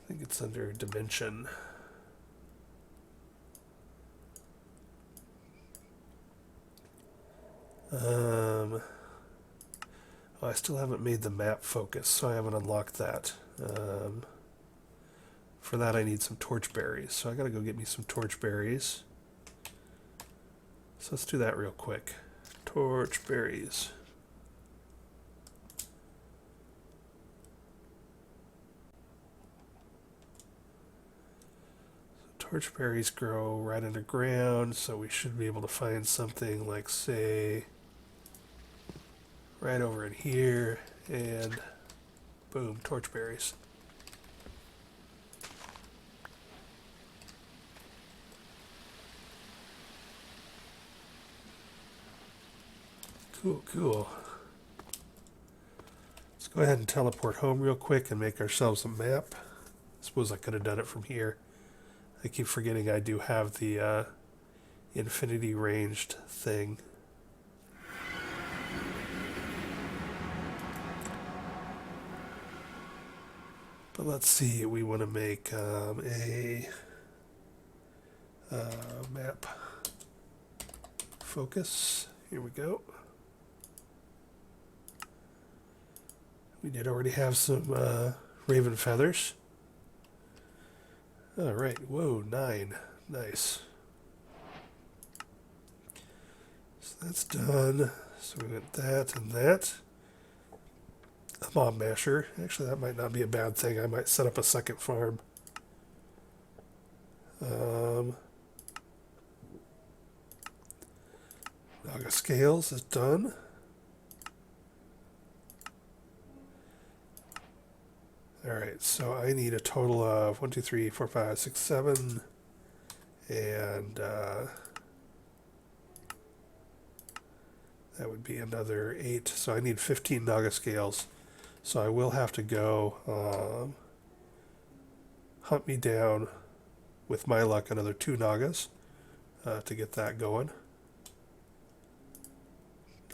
I think it's under Dimension. Oh, I still haven't made the map focus, so I haven't unlocked that. For that I need some torchberries, so I gotta go get me some torchberries. So let's do that real quick. Torchberries. Torchberries grow right underground, so we should be able to find something like, say, right over in here, and boom, torchberries. Cool, cool. Let's go ahead and teleport home real quick and make ourselves a map. I suppose I could have done it from here. I keep forgetting I do have the infinity ranged thing. But let's see, we want to make a map focus. Here we go. We did already have some raven feathers. All right, whoa, 9. Nice. So that's done. So we got that and that. A mob masher. Actually, that might not be a bad thing. I might set up a second farm. Naga scales is done. Alright, so I need a total of 1, 2, 3, 4, 5, 6, 7, and that would be another 8. So I need 15 Naga scales. So I will have to go hunt me down, with my luck, another 2 Nagas to get that going.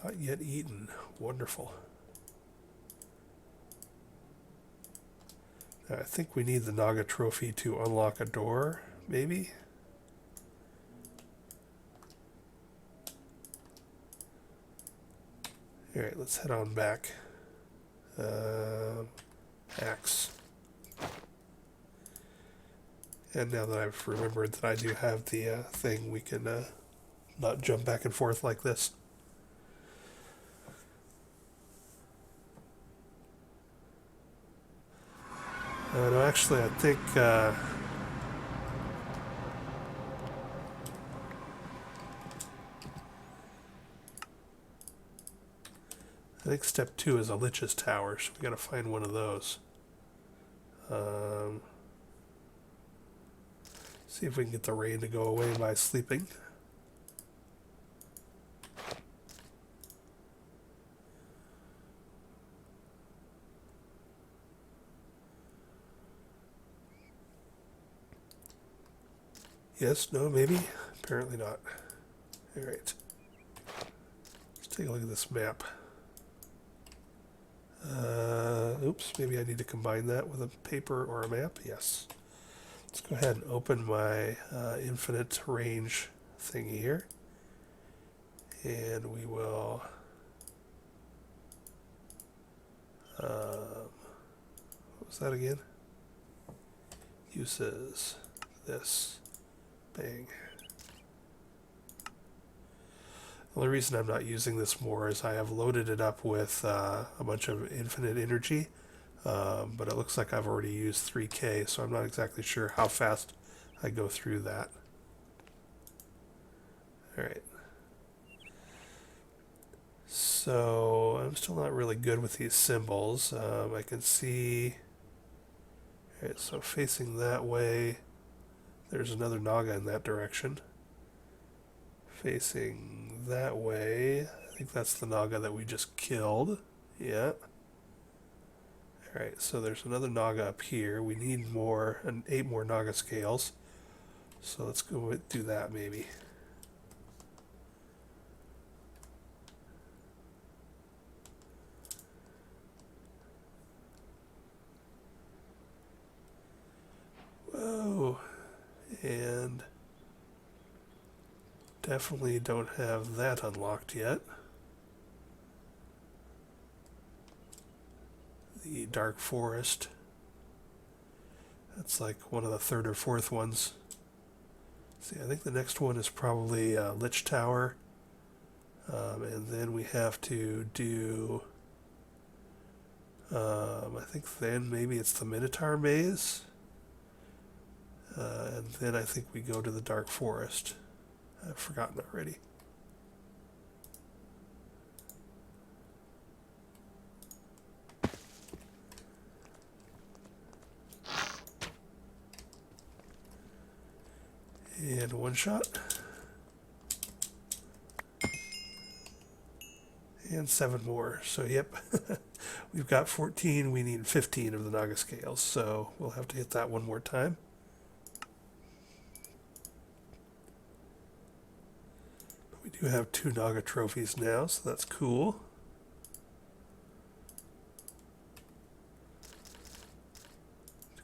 Not yet eaten. Wonderful. I think we need the Naga trophy to unlock a door, maybe? Alright, let's head on back. Axe. And now that I've remembered that I do have the thing, we can not jump back and forth like this. No, actually, I think step 2 is a Lich's Tower, so we gotta find one of those. See if we can get the rain to go away by sleeping. Yes, no, maybe? Apparently not. Alright. Let's take a look at this map. Oops, maybe I need to combine that with a paper or a map. Yes. Let's go ahead and open my infinite range thingy here. And we will... what was that again? Uses. This. Bang. The only reason I'm not using this more is I have loaded it up with a bunch of infinite energy, but it looks like I've already used 3K, so I'm not exactly sure how fast I go through that. Alright. So I'm still not really good with these symbols. I can see... Alright, so facing that way, there's another Naga in that direction. Facing that way, I think that's the Naga that we just killed. Yeah. Alright, so there's another Naga up here. We need more, 8 more Naga scales. So let's go do that maybe. Whoa. And definitely don't have that unlocked yet. The Dark Forest. That's like one of the third or fourth ones. See, I think the next one is probably Lich Tower. And then we have to do... I think then maybe it's the Minotaur Maze. And then I think we go to the Dark Forest. I've forgotten already. And one shot. And 7 more. So, yep. We've got 14. We need 15 of the Naga scales. So, we'll have to hit that one more time. But we do have 2 Naga trophies now, so that's cool.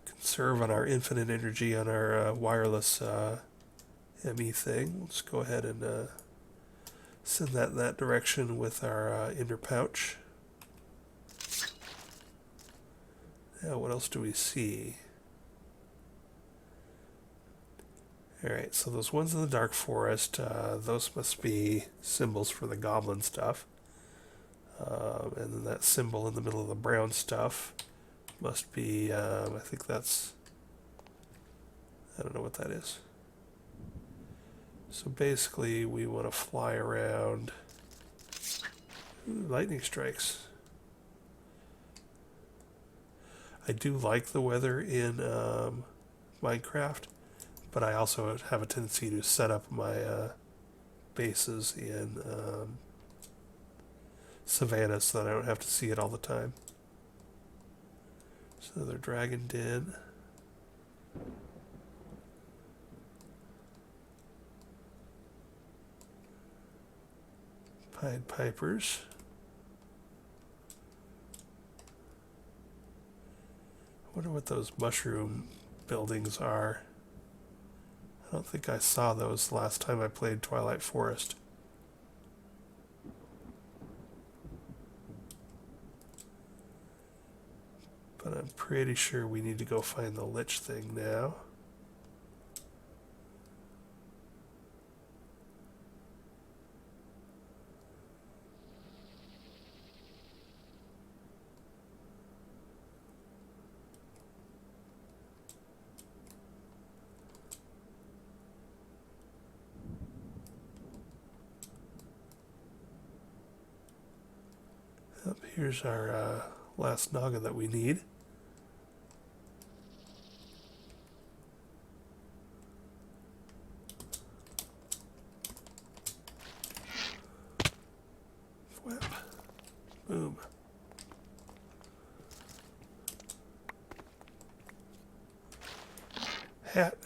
Conserve on our infinite energy on our wireless ME thing. Let's go ahead and send that in that direction with our inner pouch. Now, what else do we see? Alright, so those ones in the Dark Forest, those must be symbols for the goblin stuff. And then that symbol in the middle of the brown stuff must be, I think that's, I don't know what that is. So basically, we want to fly around. Ooh, lightning strikes. I do like the weather in Minecraft, but I also have a tendency to set up my bases in Savannah so that I don't have to see it all the time. So another dragon den. Pied Pipers. I wonder what those mushroom buildings are. I don't think I saw those last time I played Twilight Forest. But I'm pretty sure we need to go find the Lich thing now. here's our last Naga that we need. Whap. Boom. Hat.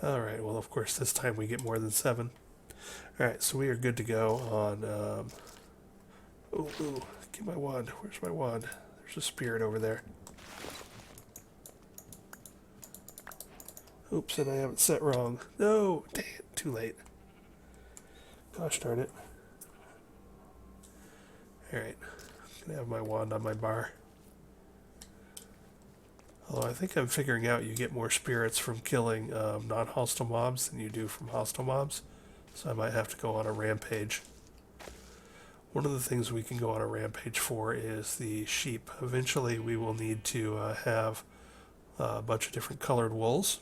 Alright, well, of course, this time we get more than 7. Alright, so we are good to go on... ooh, get my wand. Where's my wand? There's a spirit over there. Oops, and I have it set wrong. No! Dang it, too late. Gosh darn it. Alright, I'm gonna have my wand on my bar. Although I think I'm figuring out you get more spirits from killing non-hostile mobs than you do from hostile mobs. So I might have to go on a rampage. One of the things we can go on a rampage for is the sheep. Eventually we will need to have a bunch of different colored wools.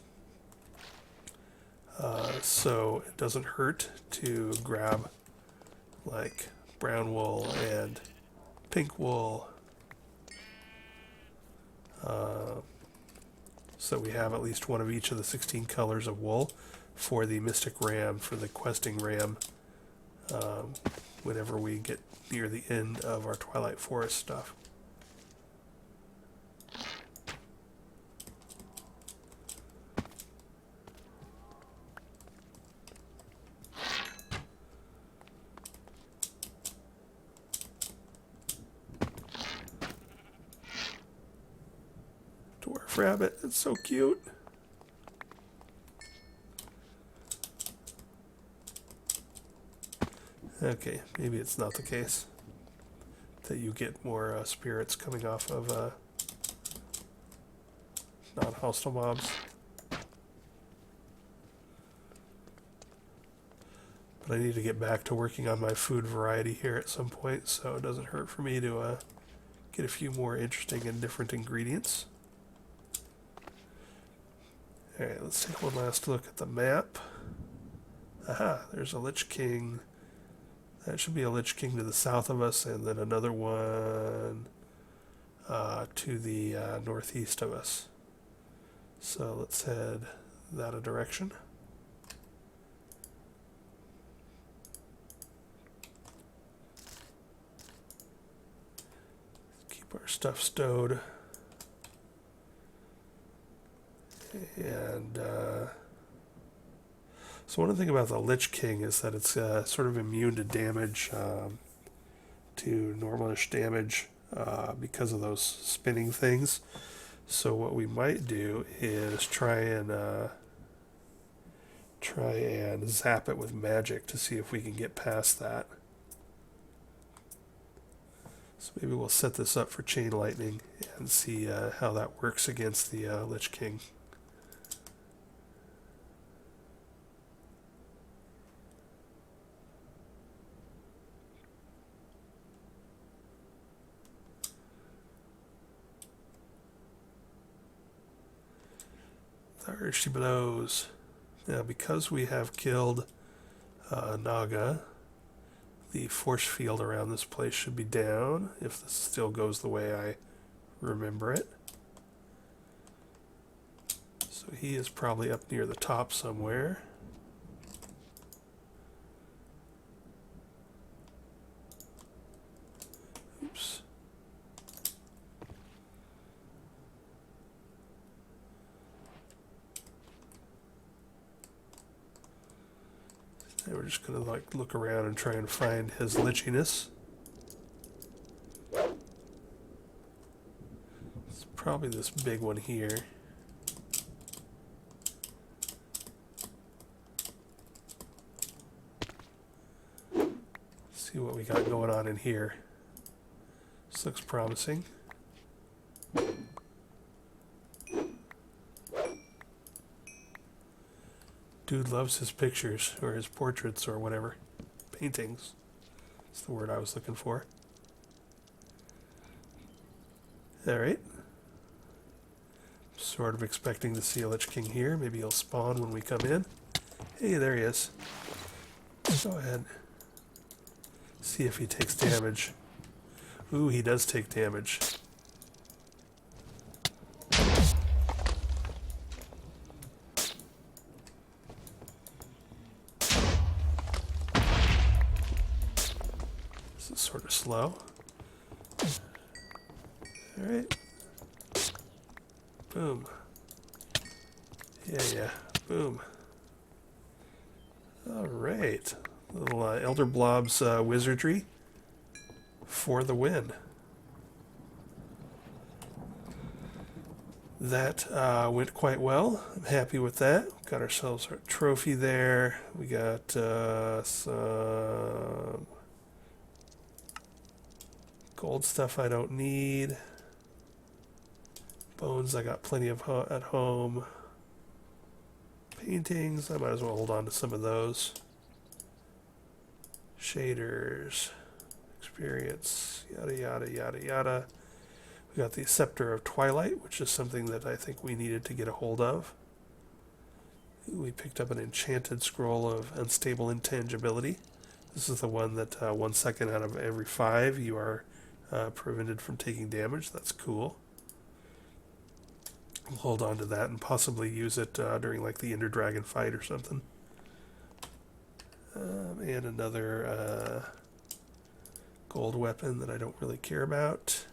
So it doesn't hurt to grab like brown wool and pink wool. So we have at least one of each of the 16 colors of wool for the Mystic Ram, for the questing ram, whenever we get near the end of our Twilight Forest stuff. Dwarf rabbit, it's so cute. Okay, maybe it's not the case that you get more spirits coming off of non-hostile mobs. But I need to get back to working on my food variety here at some point, so it doesn't hurt for me to get a few more interesting and different ingredients. Alright, let's take one last look at the map. Aha, there's a Lich King. That should be a Lich King to the south of us, and then another one to the northeast of us. So let's head that a direction. Keep our stuff stowed. And so one thing about the Lich King is that it's sort of immune to damage, to normalish damage because of those spinning things. So what we might do is try and zap it with magic to see if we can get past that. So maybe we'll set this up for chain lightning and see how that works against the Lich King. There she blows. Now, because we have killed Naga, the force field around this place should be down, if this still goes the way I remember it. So he is probably up near the top somewhere. Oops. And we're just going to like look around and try and find his lichiness. It's probably this big one here. See what we got going on in here. This looks promising. Dude loves his pictures, or his portraits, or whatever. Paintings. That's the word I was looking for. Alright. Sort of expecting to see a Lich King here. Maybe he'll spawn when we come in. Hey, there he is. Go ahead. See if he takes damage. Ooh, he does take damage. This is sort of slow. Alright. Boom. Yeah. Boom. Alright. Little Elder Blob's wizardry for the win. That went quite well. I'm happy with that. Got ourselves our trophy there. We got some gold stuff I don't need. Bones I got plenty of at home. Paintings, I might as well hold on to some of those. Shaders, experience, yada yada yada yada. We got the Scepter of Twilight, which is something that I think we needed to get a hold of. We picked up an enchanted scroll of unstable intangibility. This is the one that 1 second out of every 5 you are prevented from taking damage. That's cool. We'll hold on to that and possibly use it during like the Ender Dragon fight or something. And another gold weapon that I don't really care about.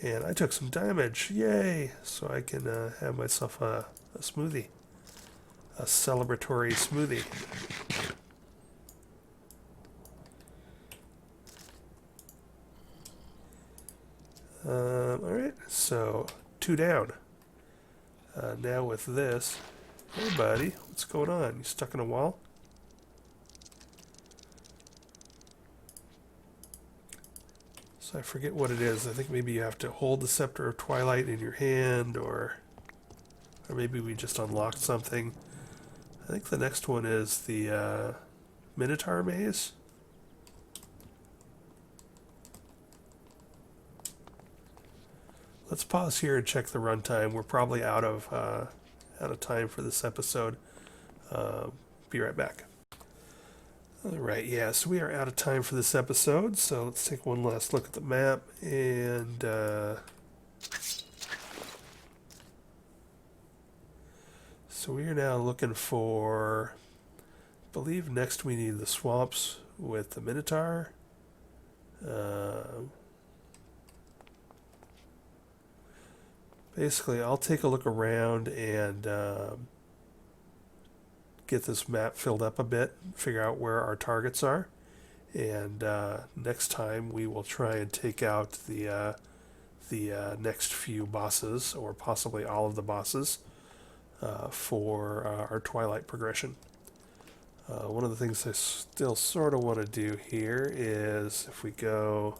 And I took some damage, yay! So I can have myself a smoothie. A celebratory smoothie. Alright, so 2 down. Now with this, hey buddy, what's going on? You stuck in a wall? So I forget what it is. I think maybe you have to hold the Scepter of Twilight in your hand, or maybe we just unlocked something. I think the next one is the Minotaur Maze. Let's pause here and check the runtime. We're probably out of time for this episode. Be right back. Alright, yeah, so we are out of time for this episode, so let's take one last look at the map, and so we are now looking for, I believe next we need the swamps with the Minotaur. Basically, I'll take a look around and get this map filled up a bit, figure out where our targets are, and next time we will try and take out the next few bosses, or possibly all of the bosses, for our Twilight progression. One of the things I still sort of want to do here is, if we go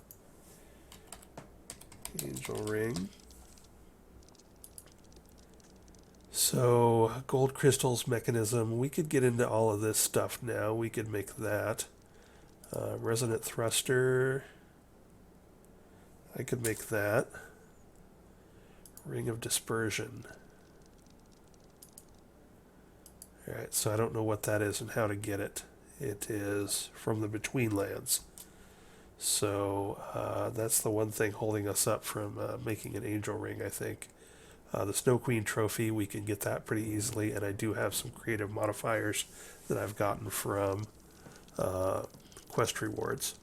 Angel Ring. So, gold crystals mechanism, we could get into all of this stuff now. We could make that. Resonant thruster, I could make that. Ring of dispersion. Alright, so I don't know what that is and how to get it. It is from the Betweenlands. So, that's the one thing holding us up from making an angel ring, I think. The Snow Queen trophy, we can get that pretty easily, and I do have some creative modifiers that I've gotten from quest rewards.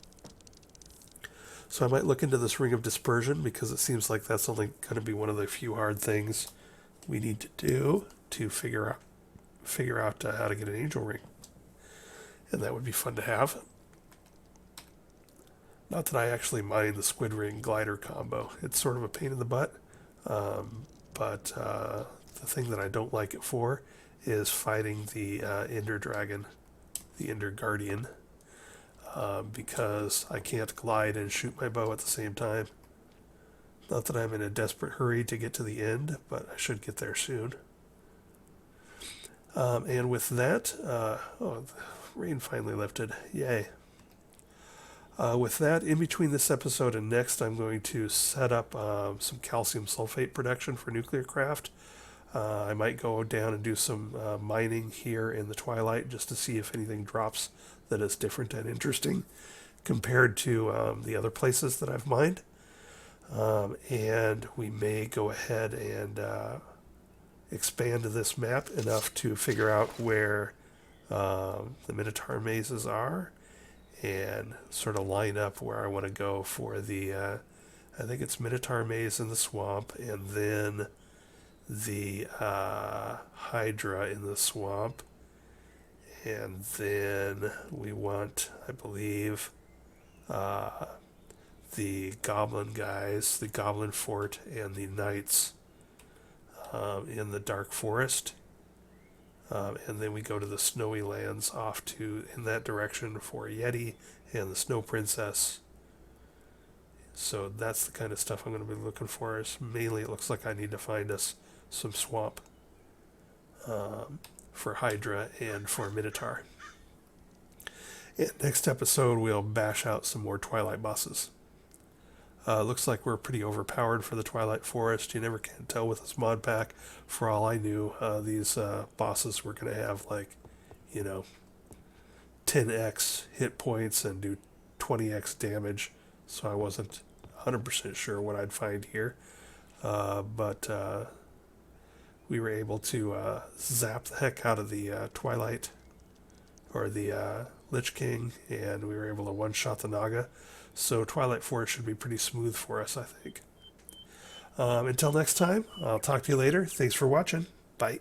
So I might look into this Ring of Dispersion, because it seems like that's only going to be one of the few hard things we need to do to figure out how to get an angel ring. And that would be fun to have. Not that I actually mind the Squid Ring glider combo. It's sort of a pain in the butt. But the thing that I don't like it for is fighting the Ender Dragon, the Ender Guardian, because I can't glide and shoot my bow at the same time. Not that I'm in a desperate hurry to get to the end, but I should get there soon. And with that, oh, the rain finally lifted. Yay. With that, in between this episode and next, I'm going to set up some calcium sulfate production for Nuclearcraft. I might go down and do some mining here in the Twilight just to see if anything drops that is different and interesting compared to the other places that I've mined. And we may go ahead and expand this map enough to figure out where the Minotaur mazes are and sort of line up where I want to go for the, I think it's Minotaur maze in the swamp, and then the Hydra in the swamp, and then we want, I believe, the Goblin guys, the Goblin Fort, and the Knights in the Dark Forest. And then we go to the Snowy Lands off to in that direction for Yeti and the Snow Princess. So that's the kind of stuff I'm going to be looking for. Is mainly it looks like I need to find us some swamp for Hydra and for Minotaur. And next episode we'll bash out some more Twilight bosses. Looks like we're pretty overpowered for the Twilight Forest. You never can tell with this mod pack. For all I knew, these bosses were going to have 10x hit points and do 20x damage. So I wasn't 100% sure what I'd find here. But we were able to zap the heck out of the Twilight, or the Lich King, and we were able to one-shot the Naga. So Twilight Forest should be pretty smooth for us, I think. Until next time, I'll talk to you later. Thanks for watching. Bye.